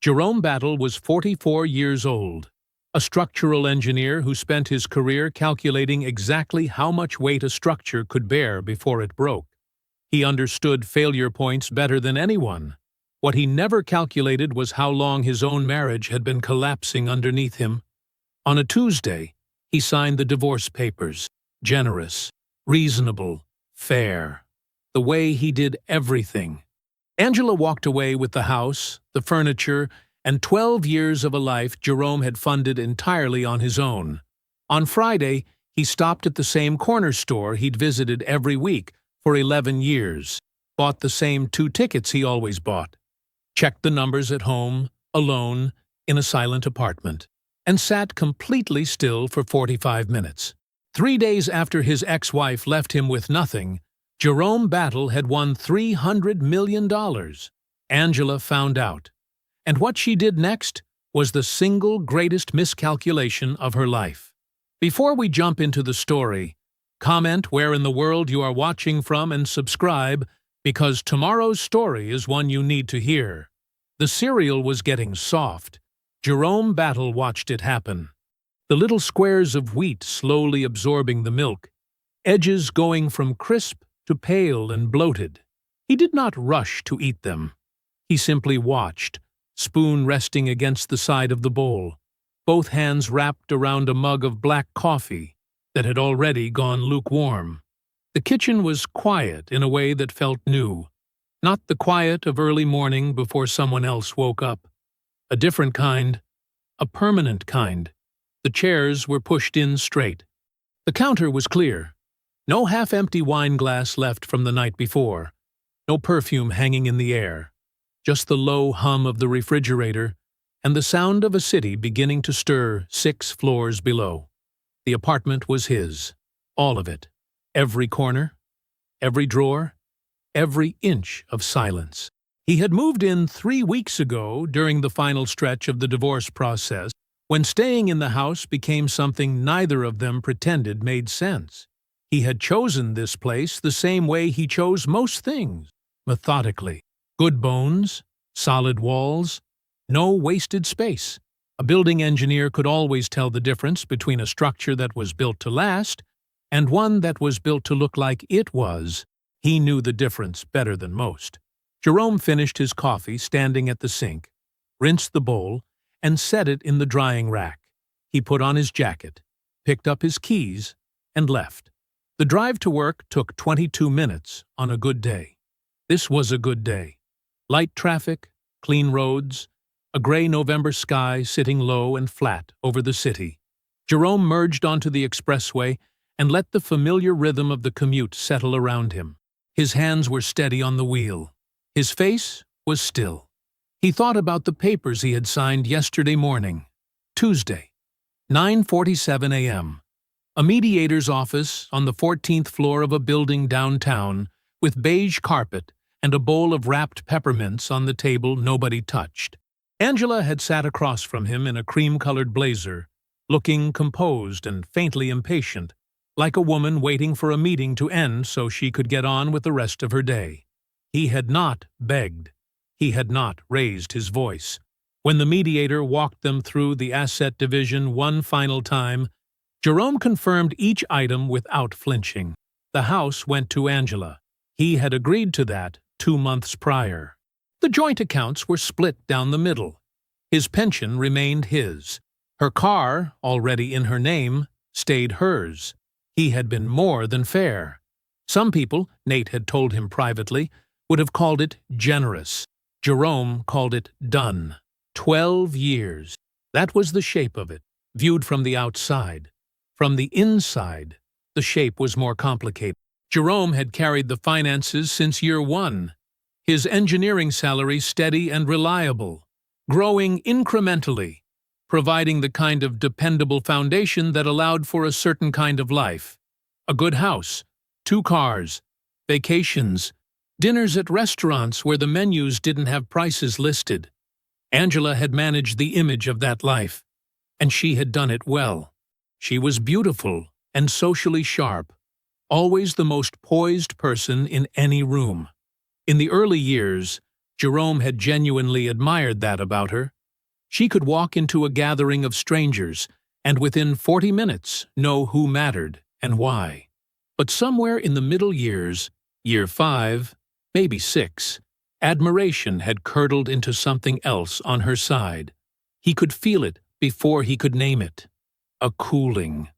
Jerome Battle was 44 years old, a structural engineer who spent his career calculating exactly how much weight a structure could bear before it broke. He understood failure points better than anyone. What he never calculated was how long his own marriage had been collapsing underneath him. On a Tuesday, he signed the divorce papers. Generous, reasonable, fair. The way he did everything. Angela walked away with the house, the furniture, and 12 years of a life Jerome had funded entirely on his own. On Friday, he stopped at the same corner store he'd visited every week for 11 years, bought the same 2 tickets he always bought, checked the numbers at home, alone, in a silent apartment, and sat completely still for 45 minutes. 3 days after his ex-wife left him with nothing, Jerome Battle had won $300 million. Angela found out. And what she did next was the single greatest miscalculation of her life. Before we jump into the story, comment where in the world you are watching from and subscribe, because tomorrow's story is one you need to hear. The cereal was getting soft. Jerome Battle watched it happen. The little squares of wheat slowly absorbing the milk, edges going from crisp to pale and bloated. He did not rush to eat them. He simply watched, spoon resting against the side of the bowl, both hands wrapped around a mug of black coffee that had already gone lukewarm. The kitchen was quiet in a way that felt new, not the quiet of early morning before someone else woke up. A different kind, a permanent kind. The chairs were pushed in straight. The counter was clear. No half-empty wine glass left from the night before. No perfume hanging in the air. Just the low hum of the refrigerator and the sound of a city beginning to stir 6 floors below. The apartment was his. All of it. Every corner, every drawer, every inch of silence. He had moved in 3 weeks ago during the final stretch of the divorce process, when staying in the house became something neither of them pretended made sense. He had chosen this place the same way he chose most things, methodically. Good bones, solid walls, no wasted space. A building engineer could always tell the difference between a structure that was built to last and one that was built to look like it was. He knew the difference better than most. Jerome finished his coffee standing at the sink, rinsed the bowl, and set it in the drying rack. He put on his jacket, picked up his keys, and left. The drive to work took 22 minutes on a good day. This was a good day. Light traffic, clean roads, a gray November sky sitting low and flat over the city. Jerome merged onto the expressway and let the familiar rhythm of the commute settle around him. His hands were steady on the wheel. His face was still. He thought about the papers he had signed yesterday morning, Tuesday, 9:47 a.m. A mediator's office on the 14th floor of a building downtown with beige carpet and a bowl of wrapped peppermints on the table nobody touched. Angela had sat across from him in a cream-colored blazer, looking composed and faintly impatient, like a woman waiting for a meeting to end so she could get on with the rest of her day. He had not begged. He had not raised his voice. When the mediator walked them through the asset division one final time, Jerome confirmed each item without flinching. The house went to Angela. He had agreed to that 2 months prior. The joint accounts were split down the middle. His pension remained his. Her car, already in her name, stayed hers. He had been more than fair. Some people, Nate had told him privately, would have called it generous. Jerome called it done. 12 years. That was the shape of it, viewed from the outside. From the inside, the shape was more complicated. Jerome had carried the finances since year 1. His engineering salary steady and reliable, growing incrementally, providing the kind of dependable foundation that allowed for a certain kind of life. A good house, 2 cars, vacations, dinners at restaurants where the menus didn't have prices listed. Angela had managed the image of that life, and she had done it well. She was beautiful and socially sharp, always the most poised person in any room. In the early years, Jerome had genuinely admired that about her. She could walk into a gathering of strangers and within 40 minutes know who mattered and why. But somewhere in the middle years, year 5, maybe 6, admiration had curdled into something else on her side. He could feel it before he could name it. A cooling.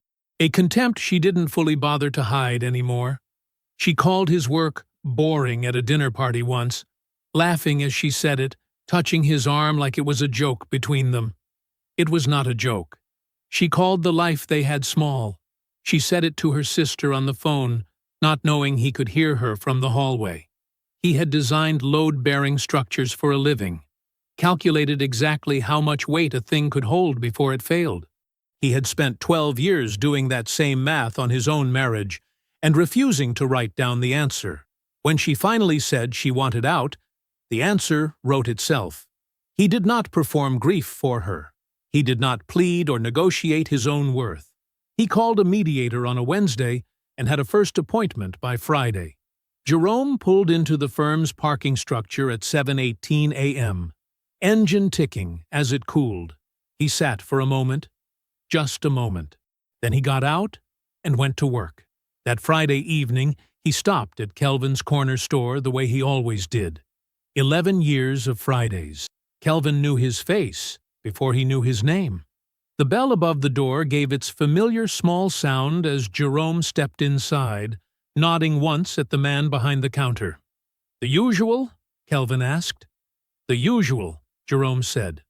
A contempt she didn't fully bother to hide anymore. She called his work boring at a dinner party once, laughing as she said it, touching his arm like it was a joke between them. It was not a joke. She called the life they had small. She said it to her sister on the phone, not knowing he could hear her from the hallway. He had designed load-bearing structures for a living, calculated exactly how much weight a thing could hold before it failed. He had spent 12 years doing that same math on his own marriage and refusing to write down the answer. When she finally said she wanted out, the answer wrote itself. He did not perform grief for her. He did not plead or negotiate his own worth. He called a mediator on a Wednesday and had a first appointment by Friday. Jerome pulled into the firm's parking structure at 7:18 a.m., engine ticking as it cooled. He sat for a moment, just a moment. Then he got out and went to work. That Friday evening, he stopped at Kelvin's corner store the way he always did. 11 years of Fridays. Kelvin knew his face before he knew his name. The bell above the door gave its familiar small sound as Jerome stepped inside, nodding once at the man behind the counter. "The usual?" Kelvin asked. "The usual," Jerome said.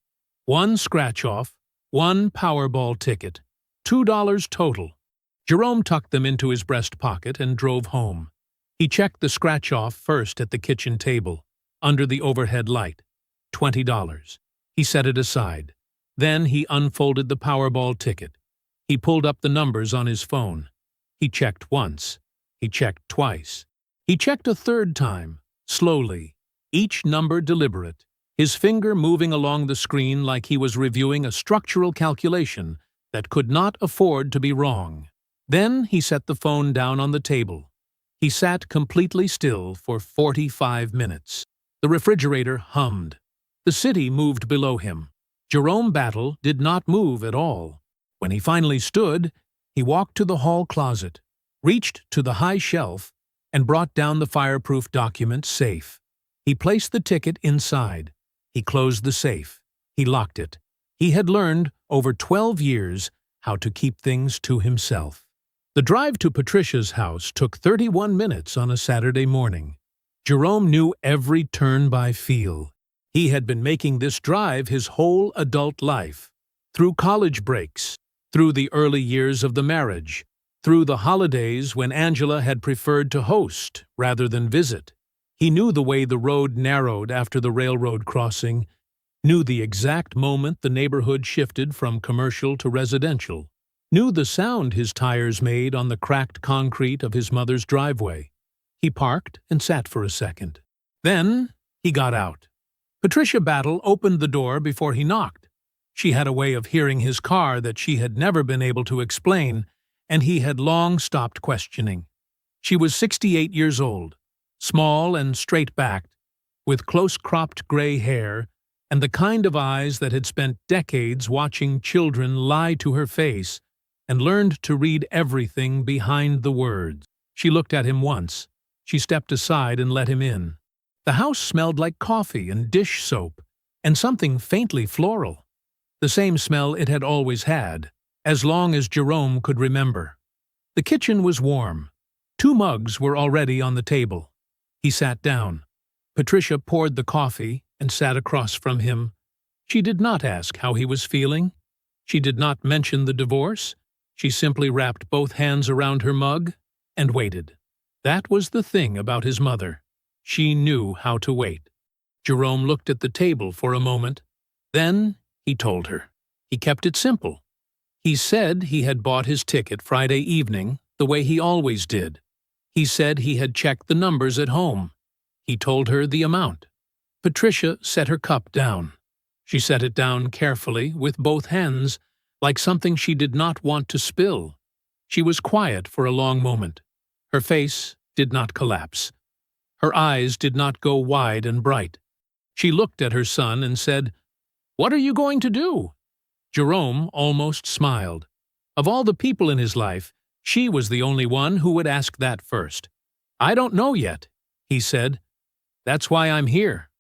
"One scratch-off, one Powerball ticket, $2 total." Jerome tucked them into his breast pocket and drove home. He checked the scratch-off first at the kitchen table, under the overhead light. $20. He set it aside. Then he unfolded the Powerball ticket. He pulled up the numbers on his phone. He checked once. He checked twice. He checked a third time, slowly, each number deliberate, his finger moving along the screen like he was reviewing a structural calculation that could not afford to be wrong. Then he set the phone down on the table. He sat completely still for 45 minutes. The refrigerator hummed. The city moved below him. Jerome Battle did not move at all. When he finally stood, he walked to the hall closet, reached to the high shelf, and brought down the fireproof document safe. He placed the ticket inside. He closed the safe. He locked it. He had learned, over 12 years, how to keep things to himself. The drive to Patricia's house took 31 minutes on a Saturday morning. Jerome knew every turn by feel. He had been making this drive his whole adult life, through college breaks, through the early years of the marriage, through the holidays when Angela had preferred to host rather than visit. He knew the way the road narrowed after the railroad crossing, knew the exact moment the neighborhood shifted from commercial to residential, knew the sound his tires made on the cracked concrete of his mother's driveway. He parked and sat for a second. Then he got out. Patricia Battle opened the door before he knocked. She had a way of hearing his car that she had never been able to explain, and he had long stopped questioning. She was 68 years old, small and straight-backed, with close-cropped gray hair and the kind of eyes that had spent decades watching children lie to her face and learned to read everything behind the words. She looked at him once. She stepped aside and let him in. The house smelled like coffee and dish soap, and something faintly floral. The same smell it had always had, as long as Jerome could remember. The kitchen was warm. 2 mugs were already on the table. He sat down. Patricia poured the coffee and sat across from him. She did not ask how he was feeling. She did not mention the divorce. She simply wrapped both hands around her mug and waited. That was the thing about his mother. She knew how to wait. Jerome looked at the table for a moment. Then he told her. He kept it simple. He said he had bought his ticket Friday evening the way he always did. He said he had checked the numbers at home. He told her the amount. Patricia set her cup down. She set it down carefully with both hands, like something she did not want to spill. She was quiet for a long moment. Her face did not collapse. Her eyes did not go wide and bright. She looked at her son and said, "What are you going to do?" Jerome almost smiled. Of all the people in his life, she was the only one who would ask that first. "I don't know yet," he said. "That's why I'm here."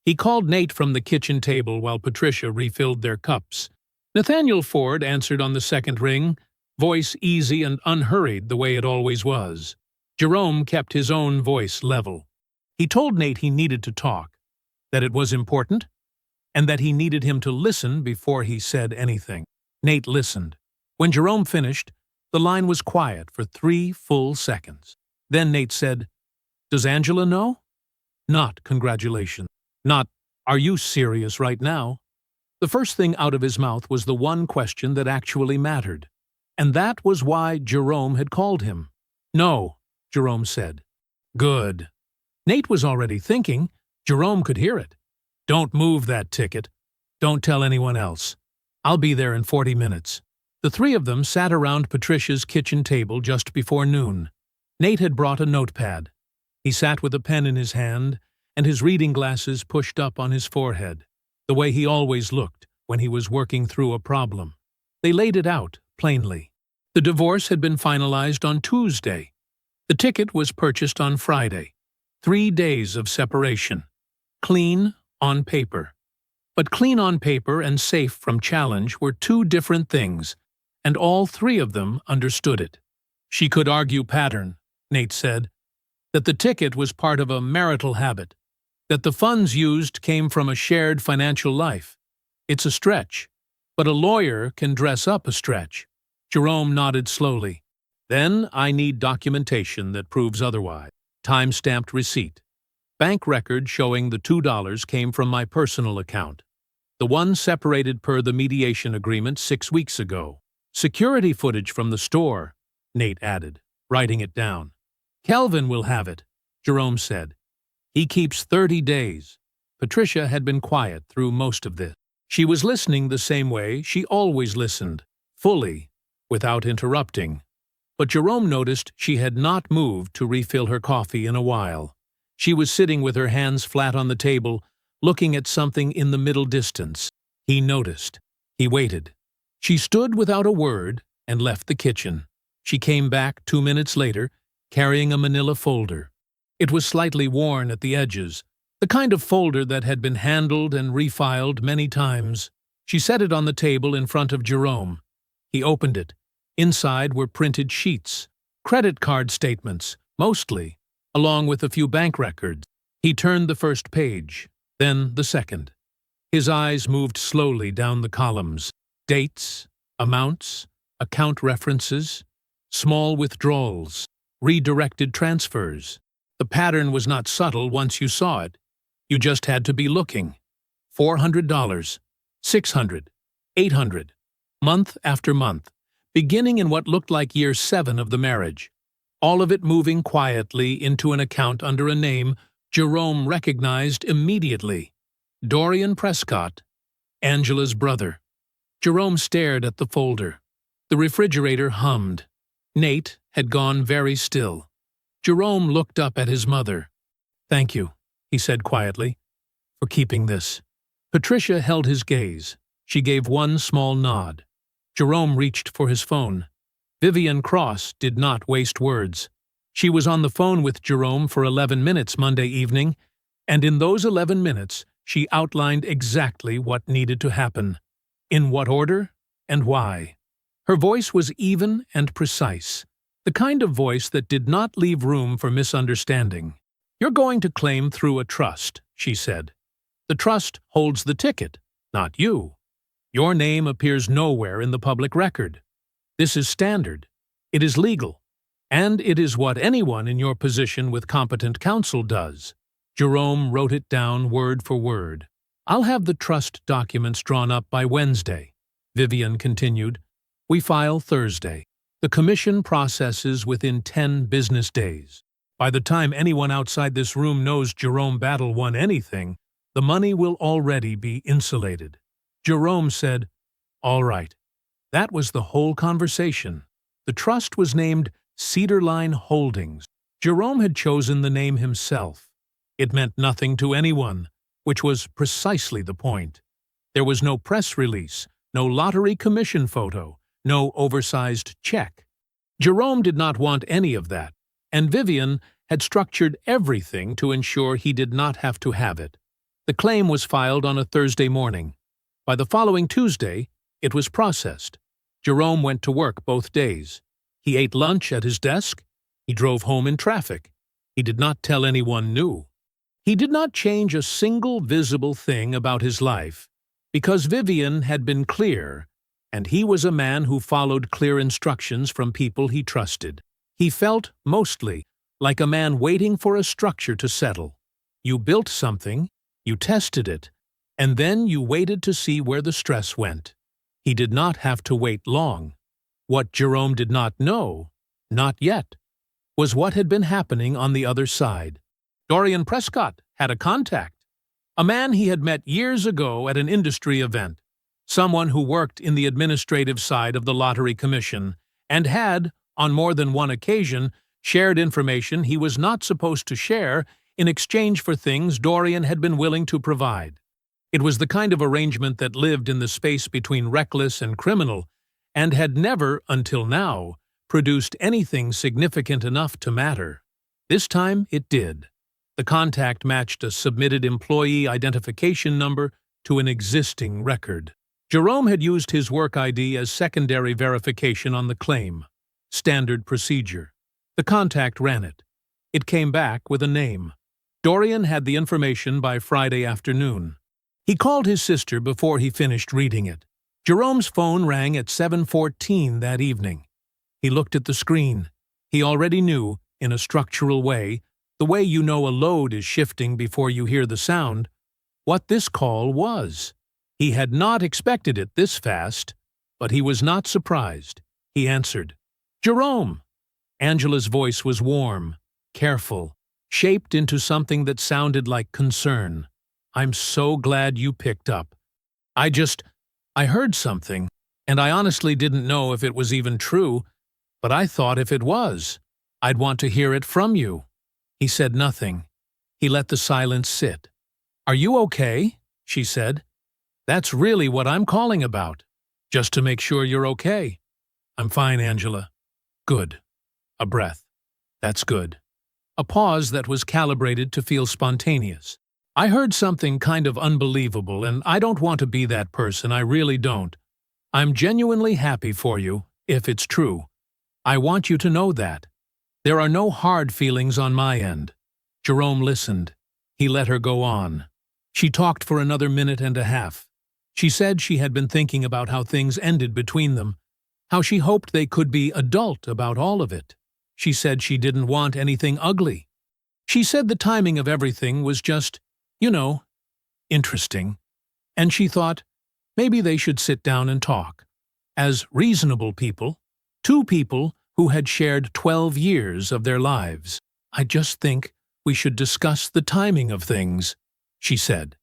He called Nate from the kitchen table while Patricia refilled their cups. Nathaniel Ford answered on the second ring, voice easy and unhurried the way it always was. Jerome kept his own voice level. He told Nate he needed to talk, that it was important, and that he needed him to listen before he said anything. Nate listened. When Jerome finished, the line was quiet for 3 full seconds. Then Nate said, "Does Angela know?" Not congratulations. Not, "Are you serious right now?" The first thing out of his mouth was the one question that actually mattered. And that was why Jerome had called him. "No," Jerome said. "Good." Nate was already thinking. Jerome could hear it. "Don't move that ticket. Don't tell anyone else. I'll be there in 40 minutes. The 3 of them sat around Patricia's kitchen table just before noon. Nate had brought a notepad. He sat with a pen in his hand and his reading glasses pushed up on his forehead, the way he always looked when he was working through a problem. They laid it out, plainly. The divorce had been finalized on Tuesday. The ticket was purchased on Friday. 3 days of separation. Clean on paper. But clean on paper and safe from challenge were 2 different things, and all 3 of them understood it. She could argue pattern, Nate said, that the ticket was part of a marital habit, that the funds used came from a shared financial life. It's a stretch, but a lawyer can dress up a stretch. Jerome nodded slowly. Then I need documentation that proves otherwise. Time-stamped receipt. Bank record showing the $2 came from my personal account. The one separated per the mediation agreement 6 weeks ago. Security footage from the store, Nate added, writing it down. Kelvin will have it, Jerome said. He keeps 30 days. Patricia had been quiet through most of this. She was listening the same way she always listened, fully, without interrupting. But Jerome noticed she had not moved to refill her coffee in a while. She was sitting with her hands flat on the table, looking at something in the middle distance. He noticed. He waited. She stood without a word and left the kitchen. She came back 2 minutes later, carrying a manila folder. It was slightly worn at the edges, the kind of folder that had been handled and refiled many times. She set it on the table in front of Jerome. He opened it. Inside were printed sheets, credit card statements, mostly, along with a few bank records. He turned the first page, then the second. His eyes moved slowly down the columns. Dates, amounts, account references, small withdrawals, redirected transfers. The pattern was not subtle once you saw it. You just had to be looking. $400, $600, $800, month after month, beginning in what looked like year 7 of the marriage. All of it moving quietly into an account under a name Jerome recognized immediately. Dorian Prescott, Angela's brother. Jerome stared at the folder. The refrigerator hummed. Nate had gone very still. Jerome looked up at his mother. "Thank you," he said quietly, "for keeping this." Patricia held his gaze. She gave one small nod. Jerome reached for his phone. Vivian Cross did not waste words. She was on the phone with Jerome for 11 minutes Monday evening, and in those 11 minutes she outlined exactly what needed to happen, in what order, and why. Her voice was even and precise, the kind of voice that did not leave room for misunderstanding. "You're going to claim through a trust," she said. "The trust holds the ticket, not you. Your name appears nowhere in the public record. This is standard. It is legal. And it is what anyone in your position with competent counsel does." Jerome wrote it down word for word. "I'll have the trust documents drawn up by Wednesday," Vivian continued. "We file Thursday. The commission processes within 10 business days. By the time anyone outside this room knows Jerome Battle won anything, the money will already be insulated." Jerome said, "All right." That was the whole conversation. The trust was named Cedar Line Holdings. Jerome had chosen the name himself. It meant nothing to anyone, which was precisely the point. There was no press release, no lottery commission photo, no oversized check. Jerome did not want any of that, and Vivian had structured everything to ensure he did not have to have it. The claim was filed on a Thursday morning. By the following Tuesday, it was processed. Jerome went to work both days. He ate lunch at his desk. He drove home in traffic. He did not tell anyone new. He did not change a single visible thing about his life, because Vivian had been clear, and he was a man who followed clear instructions from people he trusted. He felt, mostly, like a man waiting for a structure to settle. You built something, you tested it, and then you waited to see where the stress went. He did not have to wait long. What Jerome did not know, not yet, was what had been happening on the other side. Dorian Prescott had a contact, a man he had met years ago at an industry event, someone who worked in the administrative side of the Lottery Commission and had, on more than one occasion, shared information he was not supposed to share in exchange for things Dorian had been willing to provide. It was the kind of arrangement that lived in the space between reckless and criminal, and had never, until now, produced anything significant enough to matter. This time it did. The contact matched a submitted employee identification number to an existing record. Jerome had used his work ID as secondary verification on the claim. Standard procedure. The contact ran it. It came back with a name. Dorian had the information by Friday afternoon. He called his sister before he finished reading it. Jerome's phone rang at 7:14 that evening. He looked at the screen. He already knew, in a structural way, the way you know a load is shifting before you hear the sound, what this call was. He had not expected it this fast, but he was not surprised. He answered. "Jerome!" Angela's voice was warm, careful, shaped into something that sounded like concern. "I'm so glad you picked up. I heard something, and I honestly didn't know if it was even true, but I thought if it was, I'd want to hear it from you." He said nothing. He let the silence sit. "Are you okay?" she said. "That's really what I'm calling about. Just to make sure you're okay." "I'm fine, Angela." "Good." A breath. "That's good." A pause that was calibrated to feel spontaneous. "I heard something kind of unbelievable, and I don't want to be that person, I really don't. I'm genuinely happy for you, if it's true. I want you to know that. There are no hard feelings on my end." Jerome listened. He let her go on. She talked for another minute and a half. She said she had been thinking about how things ended between them, how she hoped they could be adult about all of it. She said she didn't want anything ugly. She said the timing of everything was just, interesting. And she thought, maybe they should sit down and talk. As reasonable people, two people who had shared 12 years of their lives. "I just think we should discuss the timing of things," she said,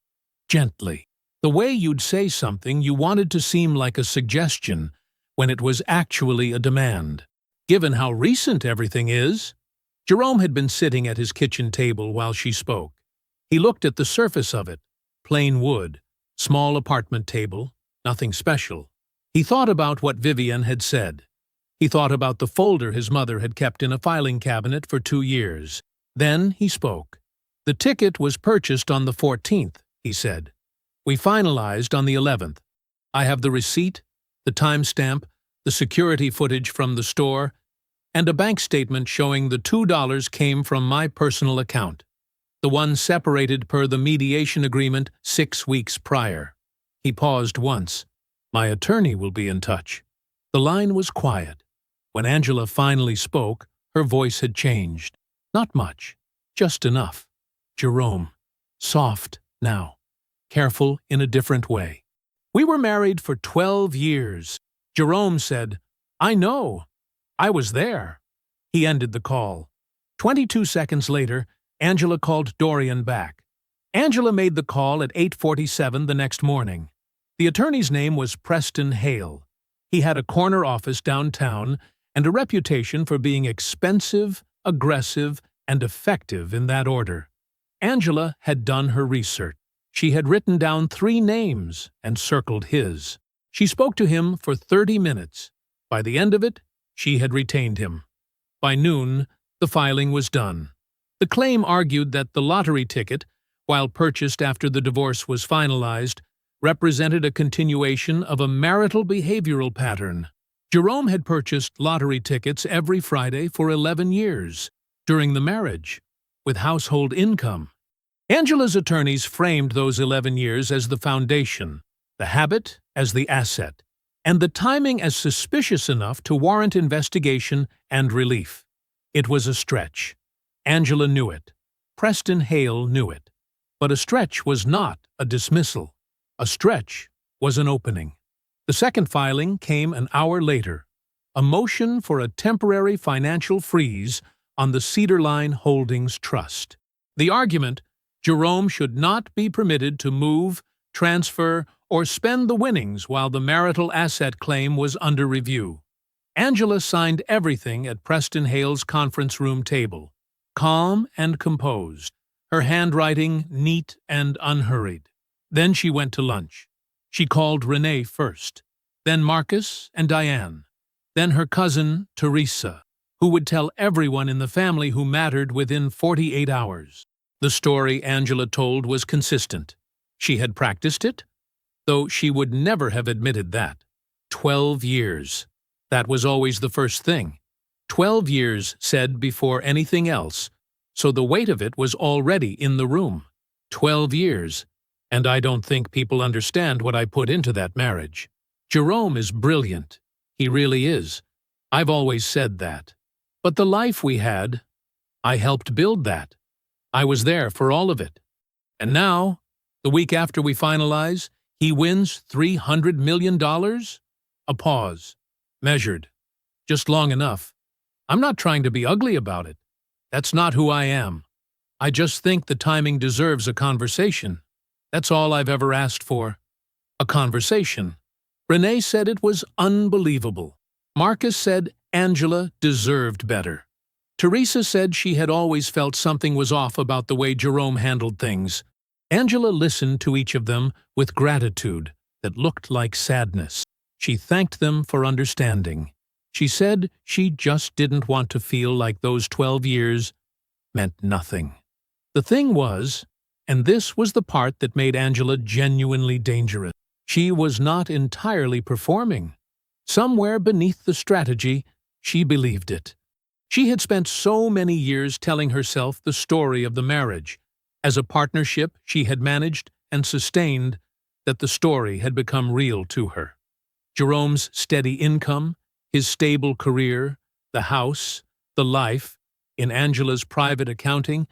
gently. The way you'd say something you wanted to seem like a suggestion when it was actually a demand. Given how recent everything is, Jerome had been sitting at his kitchen table while she spoke. He looked at the surface of it, plain wood, small apartment table, nothing special. He thought about what Vivian had said. He thought about the folder his mother had kept in a filing cabinet for 2 years. Then he spoke. "The ticket was purchased on the 14th, he said. "We finalized on the 11th. I have the receipt, the timestamp, the security footage from the store, and a bank statement showing the $2 came from my personal account, the one separated per the mediation agreement 6 weeks prior." He paused once. "My attorney will be in touch." The line was quiet. When Angela finally spoke, her voice had changed. Not much, just enough. "Jerome." Soft now. Careful in a different way. "We were married for 12 years. Jerome said, "I know. I was there." He ended the call. 22 seconds later, Angela called Dorian back. Angela made the call at 8:47 the next morning. The attorney's name was Preston Hale. He had a corner office downtown and a reputation for being expensive, aggressive, and effective in that order. Angela had done her research. She had written down 3 names and circled his. She spoke to him for 30 minutes. By the end of it, she had retained him. By noon, the filing was done. The claim argued that the lottery ticket, while purchased after the divorce was finalized, represented a continuation of a marital behavioral pattern. Jerome had purchased lottery tickets every Friday for 11 years, during the marriage, with household income. Angela's attorneys framed those 11 years as the foundation, the habit as the asset, and the timing as suspicious enough to warrant investigation and relief. It was a stretch. Angela knew it. Preston Hale knew it. But a stretch was not a dismissal. A stretch was an opening. The second filing came an hour later, a motion for a temporary financial freeze on the Cedar Line Holdings Trust. The argument: Jerome should not be permitted to move, transfer, or spend the winnings while the marital asset claim was under review. Angela signed everything at Preston Hale's conference room table, calm and composed, her handwriting neat and unhurried. Then she went to lunch. She called Renee first, then Marcus and Diane, then her cousin, Teresa, who would tell everyone in the family who mattered within 48 hours. The story Angela told was consistent. She had practiced it, though she would never have admitted that. 12 years. That was always the first thing. 12 years said before anything else, so the weight of it was already in the room. 12 years, and I don't think people understand what I put into that marriage. Jerome is brilliant. He really is. I've always said that. But the life we had, I helped build that. I was there for all of it. And now, the week after we finalize, he wins $300 million? A pause. Measured. Just long enough. I'm not trying to be ugly about it. That's not who I am. I just think the timing deserves a conversation. That's all I've ever asked for. A conversation. Renee said it was unbelievable. Marcus said Angela deserved better. Teresa said she had always felt something was off about the way Jerome handled things. Angela listened to each of them with gratitude that looked like sadness. She thanked them for understanding. She said she just didn't want to feel like those 12 years meant nothing. The thing was, and this was the part that made Angela genuinely dangerous, she was not entirely performing. Somewhere beneath the strategy, she believed it. She had spent so many years telling herself the story of the marriage, as a partnership she had managed and sustained, that the story had become real to her. Jerome's steady income, his stable career, the house, the life, in Angela's private accounting,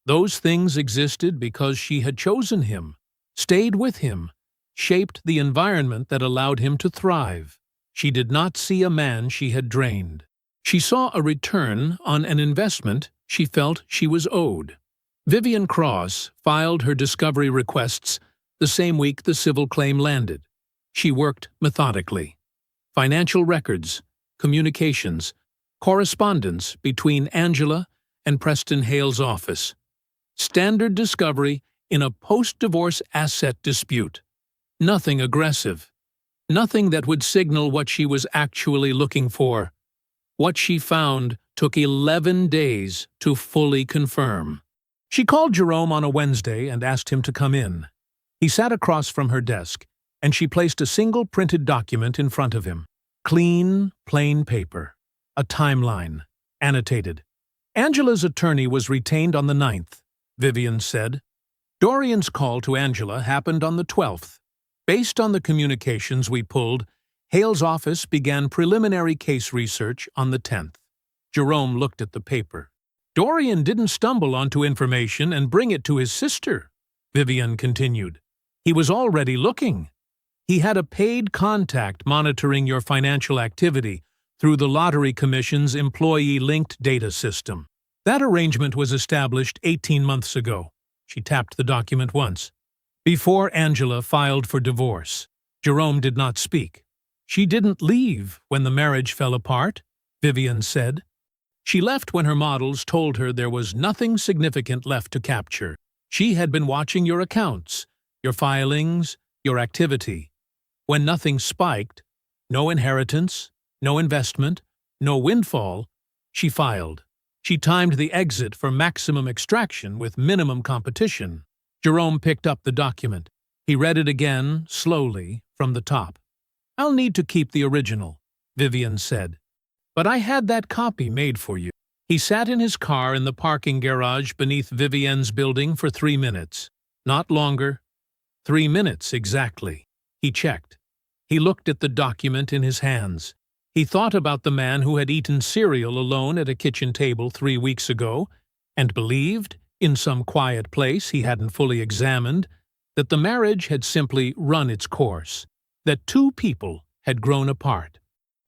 those things existed because she had chosen him, stayed with him, shaped the environment that allowed him to thrive. She did not see a man she had drained. She saw a return on an investment she felt she was owed. Vivian Cross filed her discovery requests the same week the civil claim landed. She worked methodically. Financial records, communications, correspondence between Angela and Preston Hale's office. Standard discovery in a post-divorce asset dispute. Nothing aggressive. Nothing that would signal what she was actually looking for. What she found took 11 days to fully confirm. She called Jerome on a Wednesday and asked him to come in. He sat across from her desk, and she placed a single printed document in front of him. Clean, plain paper. A timeline. Annotated. Angela's attorney was retained on the 9th, Vivian said. Dorian's call to Angela happened on the 12th. Based on the communications we pulled, Hale's office began preliminary case research on the 10th. Jerome looked at the paper. Dorian didn't stumble onto information and bring it to his sister, Vivian continued. He was already looking. He had a paid contact monitoring your financial activity through the Lottery Commission's employee-linked data system. That arrangement was established 18 months ago. She tapped the document once. Before Angela filed for divorce, Jerome did not speak. She didn't leave when the marriage fell apart, Vivian said. She left when her models told her there was nothing significant left to capture. She had been watching your accounts, your filings, your activity. When nothing spiked, no inheritance, no investment, no windfall, she filed. She timed the exit for maximum extraction with minimum competition. Jerome picked up the document. He read it again, slowly, from the top. "I'll need to keep the original," Vivian said. "But I had that copy made for you." He sat in his car in the parking garage beneath Vivienne's building for 3 minutes. Not longer. 3 minutes exactly. He checked. He looked at the document in his hands. He thought about the man who had eaten cereal alone at a kitchen table 3 weeks ago, and believed, in some quiet place he hadn't fully examined, that the marriage had simply run its course, that 2 people had grown apart,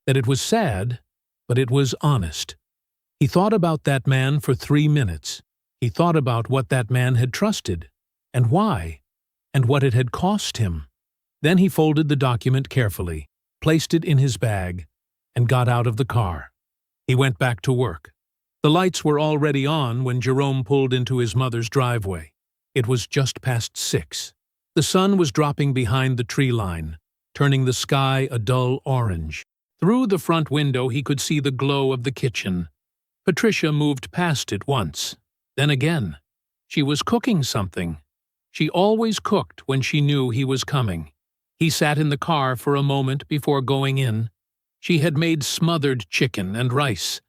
that it was sad, but it was honest. He thought about that man for 3 minutes. He thought about what that man had trusted, and why, and what it had cost him. Then he folded the document carefully, placed it in his bag, and got out of the car. He went back to work. The lights were already on when Jerome pulled into his mother's driveway. It was just past 6. The sun was dropping behind the tree line, turning the sky a dull orange. Through the front window he could see the glow of the kitchen. Patricia moved past it once, then again. She was cooking something. She always cooked when she knew he was coming. He sat in the car for a moment before going in. She had made smothered chicken and rice,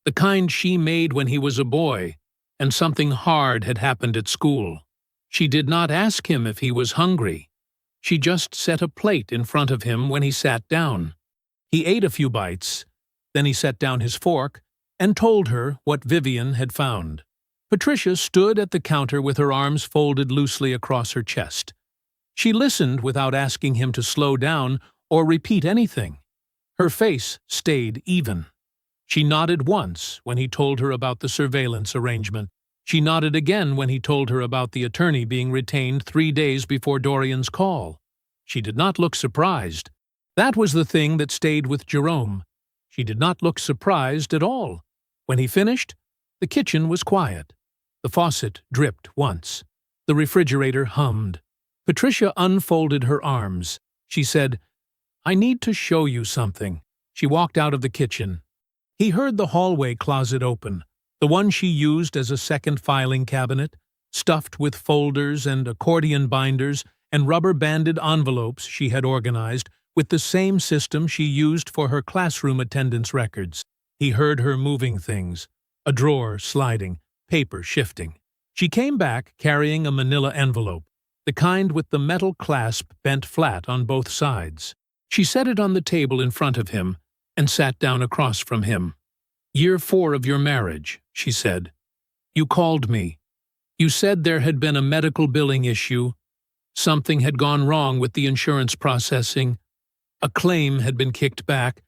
the kind she made when he was a boy, and something hard had happened at school. She did not ask him if he was hungry. She just set a plate in front of him when he sat down. He ate a few bites, then he set down his fork and told her what Vivian had found. Patricia stood at the counter with her arms folded loosely across her chest. She listened without asking him to slow down or repeat anything. Her face stayed even. She nodded once when he told her about the surveillance arrangement. She nodded again when he told her about the attorney being retained 3 days before Dorian's call. She did not look surprised. That was the thing that stayed with Jerome. She did not look surprised at all. When he finished, the kitchen was quiet. The faucet dripped once. The refrigerator hummed. Patricia unfolded her arms. She said, "I need to show you something." She walked out of the kitchen. He heard the hallway closet open, the one she used as a second filing cabinet, stuffed with folders and accordion binders and rubber-banded envelopes she had organized with the same system she used for her classroom attendance records. He heard her moving things, a drawer sliding, paper shifting. She came back carrying a manila envelope, the kind with the metal clasp bent flat on both sides. She set it on the table in front of him and sat down across from him. "Year 4 of your marriage," she said. "You called me. You said there had been a medical billing issue. Something had gone wrong with the insurance processing. A claim had been kicked back,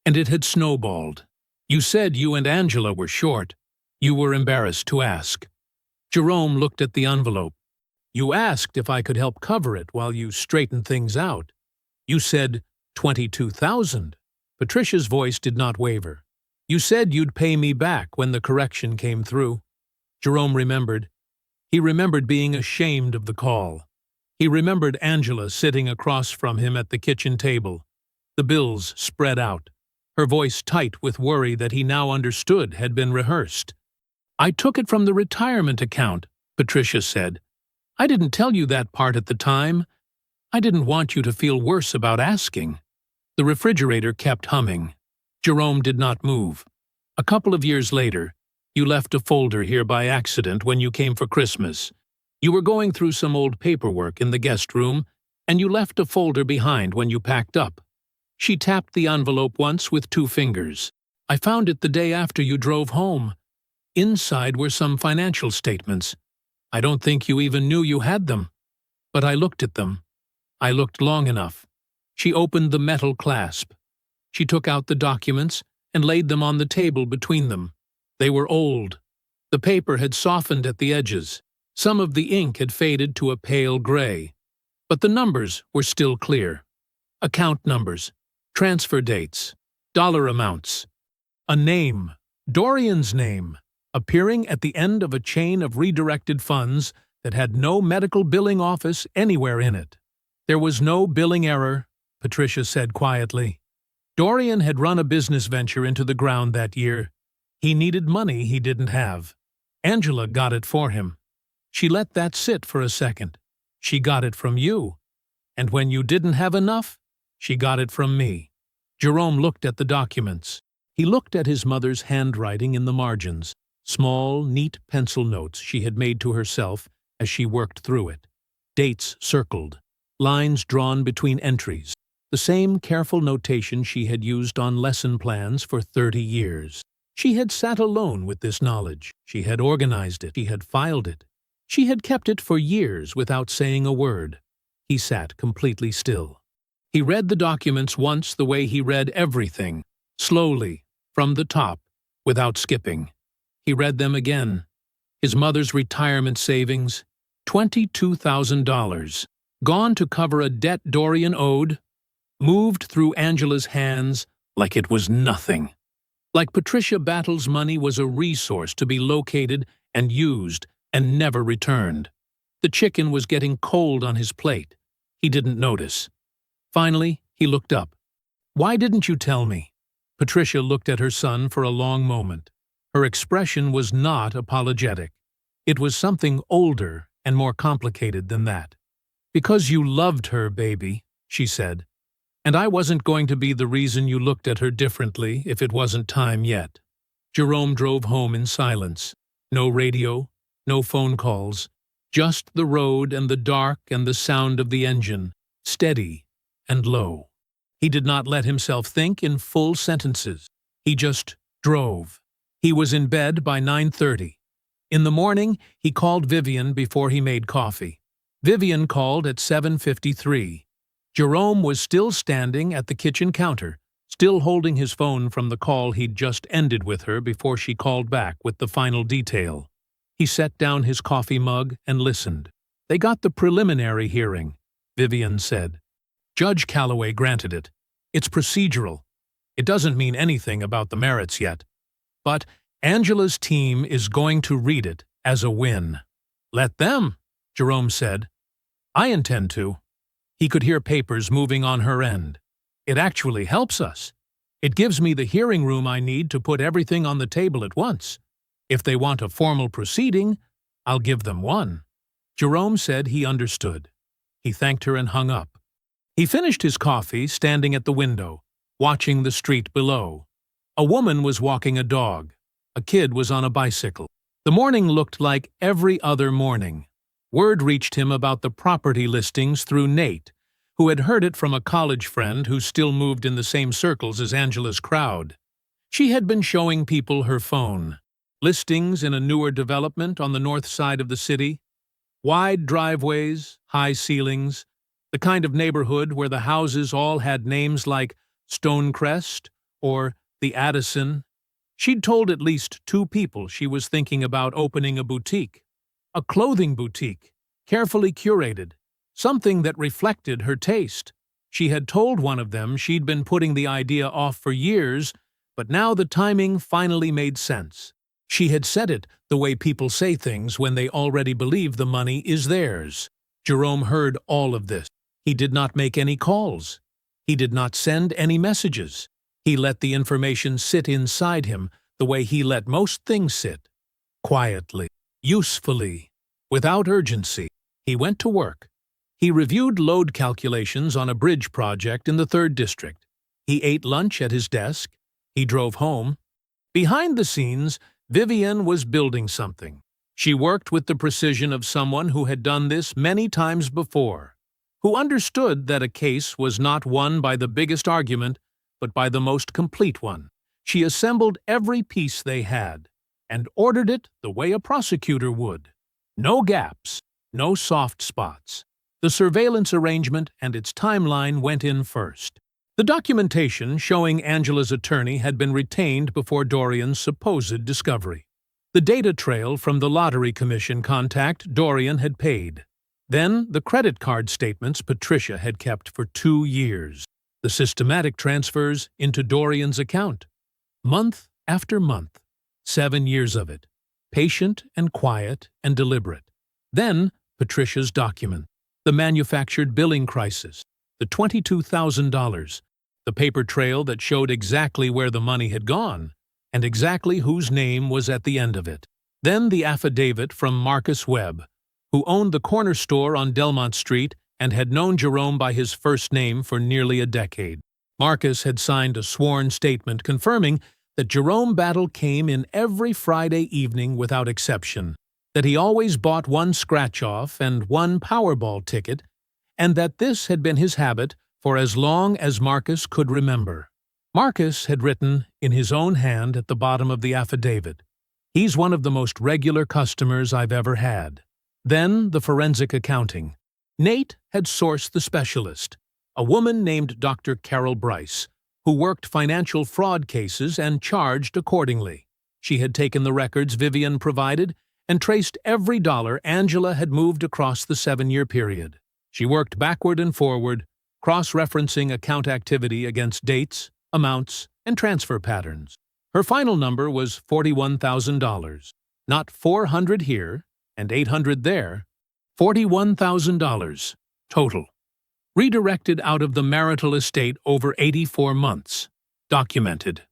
and it had snowballed. You said you and Angela were short. You were embarrassed to ask." Jerome looked at the envelope. "You asked if I could help cover it while you straightened things out. You said 22,000. Patricia's voice did not waver. "You said you'd pay me back when the correction came through." Jerome remembered. He remembered being ashamed of the call. He remembered Angela sitting across from him at the kitchen table, the bills spread out, her voice tight with worry that he now understood had been rehearsed. "I took it from the retirement account," Patricia said. "I didn't tell you that part at the time. I didn't want you to feel worse about asking." The refrigerator kept humming. Jerome did not move. "A couple of years later, you left a folder here by accident when you came for Christmas. You were going through some old paperwork in the guest room, and you left a folder behind when you packed up." She tapped the envelope once with 2 fingers. "I found it the day after you drove home. Inside were some financial statements. I don't think you even knew you had them. But I looked at them. I looked long enough." She opened the metal clasp. She took out the documents and laid them on the table between them. They were old. The paper had softened at the edges. Some of the ink had faded to a pale gray. But the numbers were still clear. Account numbers, transfer dates, dollar amounts. A name, Dorian's name, appearing at the end of a chain of redirected funds that had no medical billing office anywhere in it. There was no billing error, Patricia said quietly. Dorian had run a business venture into the ground that year. He needed money he didn't have. Angela got it for him. She let that sit for a second. She got it from you. And when you didn't have enough, she got it from me. Jerome looked at the documents. He looked at his mother's handwriting in the margins, small, neat pencil notes she had made to herself as she worked through it. Dates circled, lines drawn between entries, the same careful notation she had used on lesson plans for 30 years. She had sat alone with this knowledge. She had organized it. She had filed it. She had kept it for years without saying a word. He sat completely still. He read the documents once the way he read everything, slowly, from the top, without skipping. He read them again. His mother's retirement savings, $22,000, gone to cover a debt Dorian owed, moved through Angela's hands like it was nothing. Like Patricia Battle's money was a resource to be located and used and never returned. The chicken was getting cold on his plate. He didn't notice. Finally, he looked up. "Why didn't you tell me?" Patricia looked at her son for a long moment. Her expression was not apologetic. It was something older and more complicated than that. "Because you loved her, baby," she said. "And I wasn't going to be the reason you looked at her differently if it wasn't time yet." Jerome drove home in silence. No radio, no phone calls, just the road and the dark and the sound of the engine, steady and low. He did not let himself think in full sentences. He just drove. He was in bed by 9:30. In the morning, he called Vivian before he made coffee. Vivian called at 7:53. Jerome was still standing at the kitchen counter, still holding his phone from the call he'd just ended with her before she called back with the final detail. He set down his coffee mug and listened. "They got the preliminary hearing," Vivian said. "Judge Calloway granted it. It's procedural. It doesn't mean anything about the merits yet. But Angela's team is going to read it as a win." "Let them," Jerome said. "I intend to." He could hear papers moving on her end. "It actually helps us. It gives me the hearing room I need to put everything on the table at once. If they want a formal proceeding, I'll give them one." Jerome said he understood. He thanked her and hung up. He finished his coffee standing at the window, watching the street below. A woman was walking a dog. A kid was on a bicycle. The morning looked like every other morning. Word reached him about the property listings through Nate, who had heard it from a college friend who still moved in the same circles as Angela's crowd. She had been showing people her phone. Listings in a newer development on the north side of the city. Wide driveways, high ceilings, the kind of neighborhood where the houses all had names like Stonecrest or the Addison. She'd told at least 2 people she was thinking about opening a boutique. A clothing boutique, carefully curated, something that reflected her taste. She had told one of them she'd been putting the idea off for years, but now the timing finally made sense. She had said it the way people say things when they already believe the money is theirs. Jerome heard all of this. He did not make any calls. He did not send any messages. He let the information sit inside him the way he let most things sit. Quietly, usefully, without urgency. He went to work. He reviewed load calculations on a bridge project in the 3rd District. He ate lunch at his desk. He drove home. Behind the scenes, Vivian was building something. She worked with the precision of someone who had done this many times before, who understood that a case was not won by the biggest argument, but by the most complete one. She assembled every piece they had and ordered it the way a prosecutor would. No gaps, no soft spots. The surveillance arrangement and its timeline went in first. The documentation showing Angela's attorney had been retained before Dorian's supposed discovery. The data trail from the Lottery Commission contact Dorian had paid. Then the credit card statements Patricia had kept for 2 years. The systematic transfers into Dorian's account. Month after month. 7 years of it. Patient and quiet and deliberate. Then, Patricia's document, the manufactured billing crisis, the $22,000, the paper trail that showed exactly where the money had gone, and exactly whose name was at the end of it. Then the affidavit from Marcus Webb, who owned the corner store on Delmont Street and had known Jerome by his first name for nearly a decade. Marcus had signed a sworn statement confirming that Jerome Battle came in every Friday evening without exception, that he always bought one scratch-off and one Powerball ticket, and that this had been his habit for as long as Marcus could remember. Marcus had written in his own hand at the bottom of the affidavit, "He's one of the most regular customers I've ever had." Then the forensic accounting. Nate had sourced the specialist, a woman named Dr. Carol Bryce, who worked financial fraud cases and charged accordingly. She had taken the records Vivian provided and traced every dollar Angela had moved across the 7-year period. She worked backward and forward, cross-referencing account activity against dates, amounts, and transfer patterns. Her final number was $41,000, not 400 here and 800 there, $41,000 total. Redirected out of the marital estate over 84 months. Documented.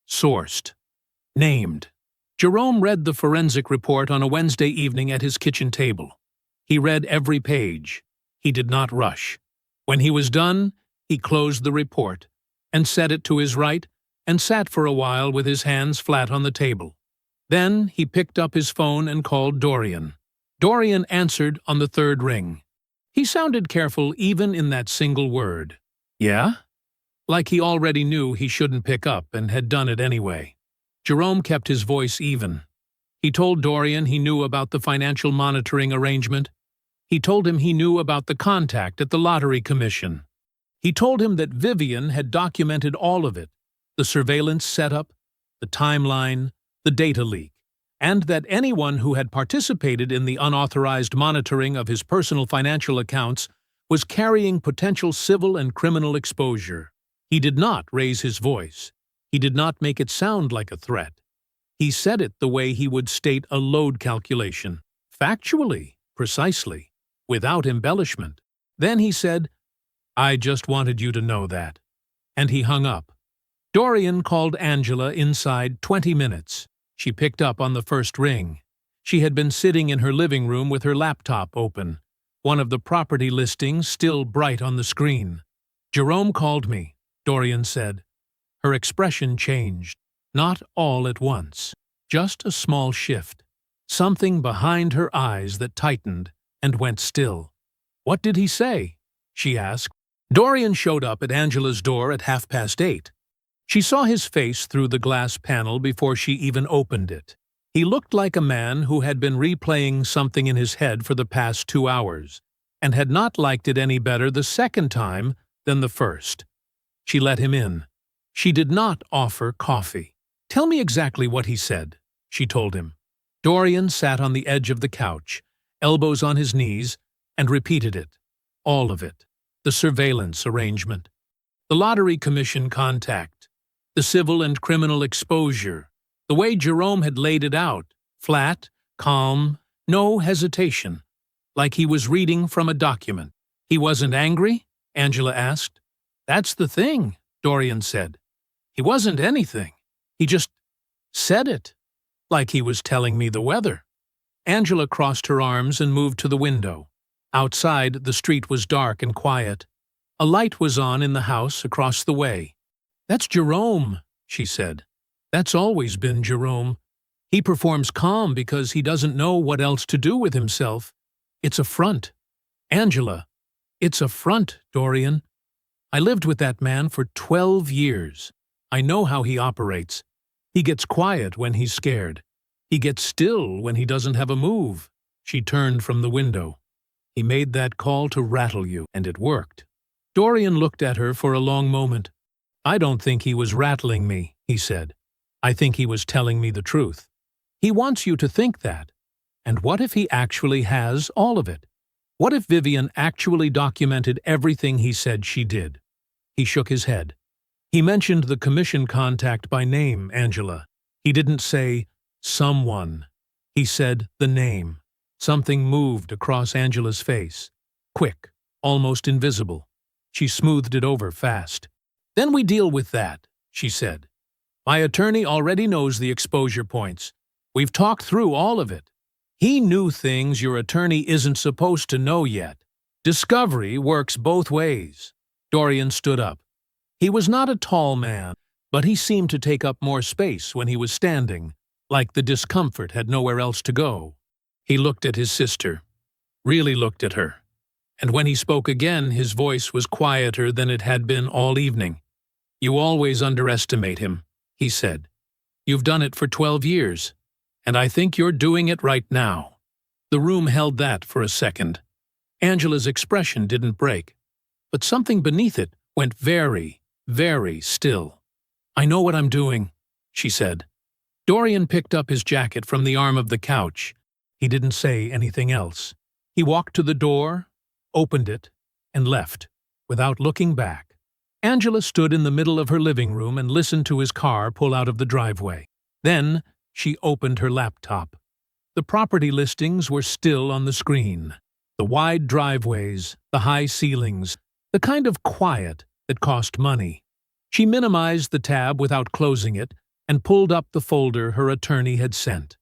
Sourced. Named. Jerome read the forensic report on a Wednesday evening at his kitchen table. He read every page. He did not rush. When he was done, he closed the report and set it to his right and sat for a while with his hands flat on the table. Then he picked up his phone and called Dorian. Dorian answered on the third ring. He sounded careful even in that single word. "Yeah?" Like he already knew he shouldn't pick up and had done it anyway. Jerome kept his voice even. He told Dorian he knew about the financial monitoring arrangement. He told him he knew about the contact at the Lottery Commission. He told him that Vivian had documented all of it, the surveillance setup, the timeline, the data leak, and that anyone who had participated in the unauthorized monitoring of his personal financial accounts was carrying potential civil and criminal exposure. He did not raise his voice. He did not make it sound like a threat. He said it the way he would state a load calculation, factually, precisely, without embellishment. Then he said, "I just wanted you to know that." And he hung up. Dorian called Angela inside 20 minutes. She picked up on the first ring. She had been sitting in her living room with her laptop open, one of the property listings still bright on the screen. "Jerome called me," Dorian said. Her expression changed, not all at once, just a small shift. Something behind her eyes that tightened and went still. "What did he say?" she asked. Dorian showed up at Angela's door at 8:30. She saw his face through the glass panel before she even opened it. He looked like a man who had been replaying something in his head for the past 2 hours, and had not liked it any better the second time than the first. She let him in. She did not offer coffee. "Tell me exactly what he said," she told him. Dorian sat on the edge of the couch, elbows on his knees, and repeated it. All of it. The surveillance arrangement. The Lottery Commission contact. The civil and criminal exposure. The way Jerome had laid it out. Flat, calm, no hesitation. Like he was reading from a document. "He wasn't angry?" Angela asked. "That's the thing," Dorian said. "He wasn't anything. He just said it. Like he was telling me the weather." Angela crossed her arms and moved to the window. Outside, the street was dark and quiet. A light was on in the house across the way. "That's Jerome," she said. "That's always been Jerome. He performs calm because he doesn't know what else to do with himself. It's a front." "Angela, it's a front, Dorian. I lived with that man for 12 years. I know how he operates. He gets quiet when he's scared. He gets still when he doesn't have a move." She turned from the window. "He made that call to rattle you, and it worked." Dorian looked at her for a long moment. "I don't think he was rattling me," he said. "I think he was telling me the truth. He wants you to think that. And what if he actually has all of it? What if Vivian actually documented everything he said she did?" He shook his head. "He mentioned the commission contact by name, Angela. He didn't say, 'someone.' He said the name. Something moved across Angela's face. Quick, almost invisible. She smoothed it over fast. "Then we deal with that," she said. "My attorney already knows the exposure points. We've talked through all of it. He knew things your attorney isn't supposed to know yet. Discovery works both ways." Dorian stood up. He was not a tall man, but he seemed to take up more space when he was standing, like the discomfort had nowhere else to go. He looked at his sister, really looked at her, and when he spoke again, his voice was quieter than it had been all evening. "You always underestimate him," he said. "You've done it for 12 years, and I think you're doing it right now." The room held that for a second. Angela's expression didn't break, but something beneath it went very, very still. "I know what I'm doing," she said. Dorian picked up his jacket from the arm of the couch. He didn't say anything else. He walked to the door, opened it, and left, without looking back. Angela stood in the middle of her living room and listened to his car pull out of the driveway. Then she opened her laptop. The property listings were still on the screen. The wide driveways, the high ceilings, the kind of quiet that cost money. She minimized the tab without closing it and pulled up the folder her attorney had sent.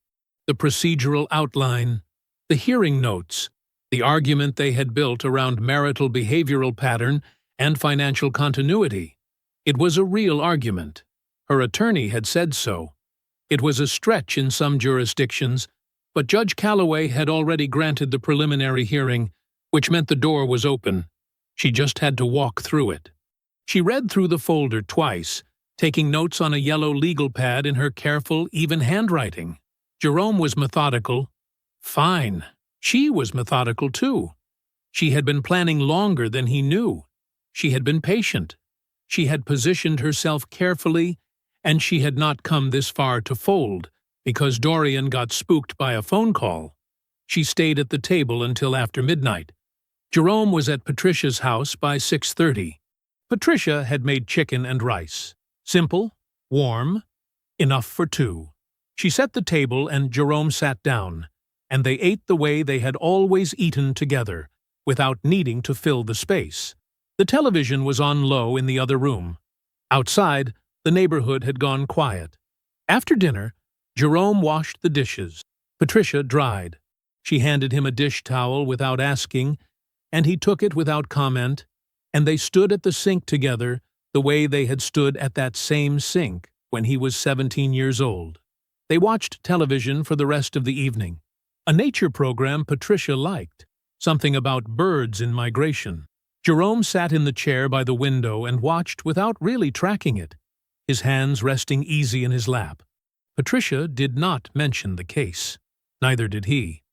The procedural outline, the hearing notes, the argument they had built around marital behavioral pattern and financial continuity. It was a real argument. Her attorney had said so. It was a stretch in some jurisdictions, but Judge Calloway had already granted the preliminary hearing, which meant the door was open. She just had to walk through it. She read through the folder twice, taking notes on a yellow legal pad in her careful, even handwriting. Jerome was methodical. Fine. She was methodical too. She had been planning longer than he knew. She had been patient. She had positioned herself carefully, and she had not come this far to fold because Dorian got spooked by a phone call. She stayed at the table until after midnight. Jerome was at Patricia's house by 6:30. Patricia had made chicken and rice. Simple, warm, enough for two. She set the table and Jerome sat down, and they ate the way they had always eaten together, without needing to fill the space. The television was on low in the other room. Outside, the neighborhood had gone quiet. After dinner, Jerome washed the dishes. Patricia dried. She handed him a dish towel without asking, and he took it without comment, and they stood at the sink together the way they had stood at that same sink when he was 17 years old. They watched television for the rest of the evening. A nature program Patricia liked, something about birds in migration. Jerome sat in the chair by the window and watched without really tracking it, his hands resting easy in his lap. Patricia did not mention the case. Neither did he.